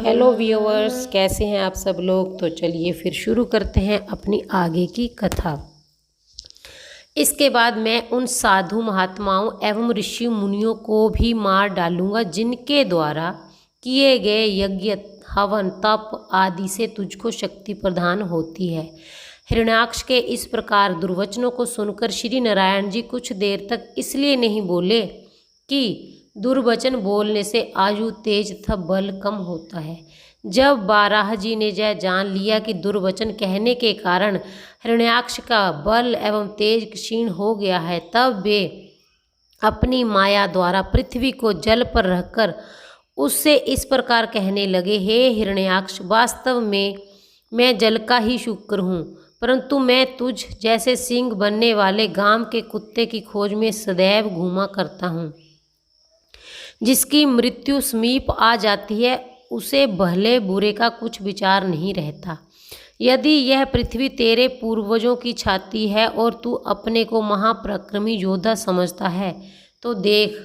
Hello viewers, कैसे हैं आप सब लोग। तो चलिए फिर शुरू करते हैं अपनी आगे की कथा। इसके बाद मैं उन साधु महात्माओं एवं ऋषि मुनियों को भी मार डालूंगा जिनके द्वारा किए गए यज्ञ, हवन, तप आदि से तुझको शक्ति प्रदान होती है। हिरण्याक्ष के इस प्रकार दुर्वचनों को सुनकर श्री नारायण जी कुछ देर तक इसलिए नहीं बोले कि दुर्वचन बोलने से आयु, तेज तथा बल कम होता है। जब बाराह जी ने यह जान लिया कि दुर्वचन कहने के कारण हिरण्याक्ष का बल एवं तेज क्षीण हो गया है, तब वे अपनी माया द्वारा पृथ्वी को जल पर रखकर उससे इस प्रकार कहने लगे, हे हिरण्याक्ष, वास्तव में मैं जल का ही शुक्र हूँ, परंतु मैं तुझ जैसे सींग बनने वाले गांव के कुत्ते की खोज में सदैव घूमा करता हूँ। जिसकी मृत्यु समीप आ जाती है उसे भले बुरे का कुछ विचार नहीं रहता। यदि यह पृथ्वी तेरे पूर्वजों की छाती है और तू अपने को महापराक्रमी योद्धा समझता है, तो देख,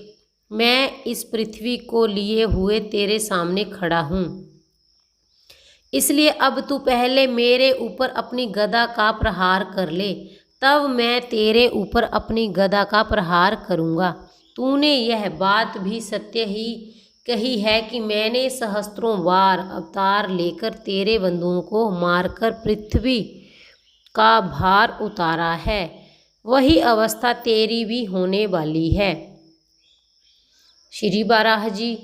मैं इस पृथ्वी को लिए हुए तेरे सामने खड़ा हूँ। इसलिए अब तू पहले मेरे ऊपर अपनी गदा का प्रहार कर ले, तब मैं तेरे ऊपर अपनी गदा का प्रहार करूँगा। तूने यह बात भी सत्य ही कही है कि मैंने सहस्त्रों बार अवतार लेकर तेरे बंधुओं को मारकर पृथ्वी का भार उतारा है। वही अवस्था तेरी भी होने वाली है। श्री बाराह जी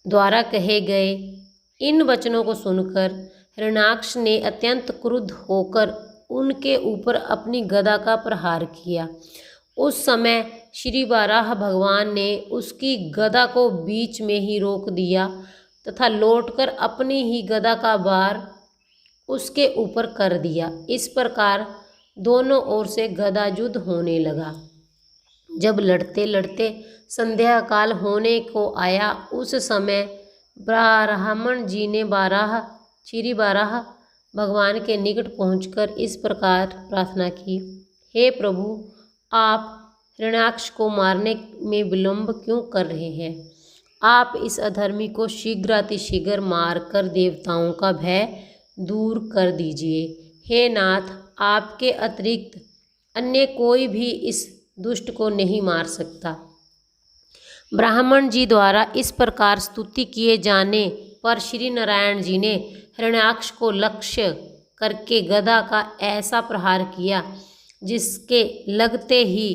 द्वारा कहे गए इन वचनों को सुनकर हिरण्याक्ष ने अत्यंत क्रुद्ध होकर उनके ऊपर अपनी गदा का प्रहार किया। उस समय श्री बाराह भगवान ने उसकी गदा को बीच में ही रोक दिया तथा लौटकर अपनी ही गदा का भार उसके ऊपर कर दिया। इस प्रकार दोनों ओर से गदा युद्ध होने लगा। जब लड़ते लड़ते संध्या काल होने को आया, उस समय ब्राह्मण जी ने श्री बाराह भगवान के निकट पहुंचकर इस प्रकार प्रार्थना की, हे प्रभु, आप हिरण्याक्ष को मारने में विलंब क्यों कर रहे हैं? आप इस अधर्मी को शीघ्रातिशीघ्र मारकर देवताओं का भय दूर कर दीजिए। हे नाथ, आपके अतिरिक्त अन्य कोई भी इस दुष्ट को नहीं मार सकता। ब्राह्मण जी द्वारा इस प्रकार स्तुति किए जाने पर श्री नारायण जी ने हिरण्याक्ष को लक्ष्य करके गदा का ऐसा प्रहार किया जिसके लगते ही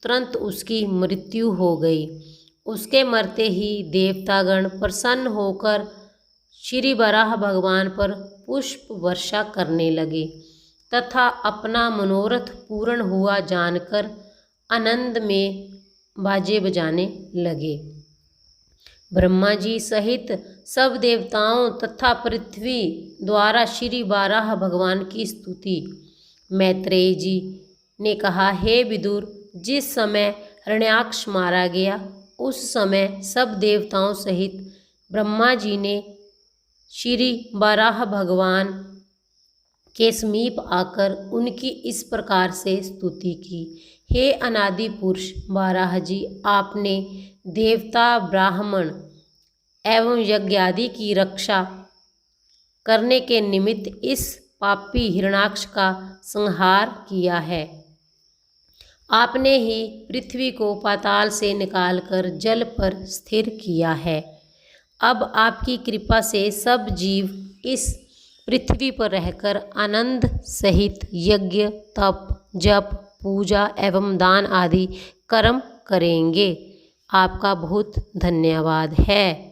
तुरंत उसकी मृत्यु हो गई। उसके मरते ही देवतागण प्रसन्न होकर श्री बाराह भगवान पर पुष्प वर्षा करने लगे तथा अपना मनोरथ पूर्ण हुआ जानकर आनंद में बाजे बजाने लगे। ब्रह्मा जी सहित सब देवताओं तथा पृथ्वी द्वारा श्री बाराह भगवान की स्तुति। मैत्रेय जी ने कहा, हे विदुर, जिस समय हिरण्याक्ष मारा गया उस समय सब देवताओं सहित ब्रह्मा जी ने श्री बाराह भगवान के समीप आकर उनकी इस प्रकार से स्तुति की, हे अनादि पुरुष बाराह जी, आपने देवता, ब्राह्मण एवं यज्ञादि की रक्षा करने के निमित्त इस पापी हिरण्याक्ष का संहार किया है। आपने ही पृथ्वी को पाताल से निकालकर जल पर स्थिर किया है। अब आपकी कृपा से सब जीव इस पृथ्वी पर रहकर आनंद सहित यज्ञ, तप, जप, पूजा एवं दान आदि कर्म करेंगे। आपका बहुत धन्यवाद है।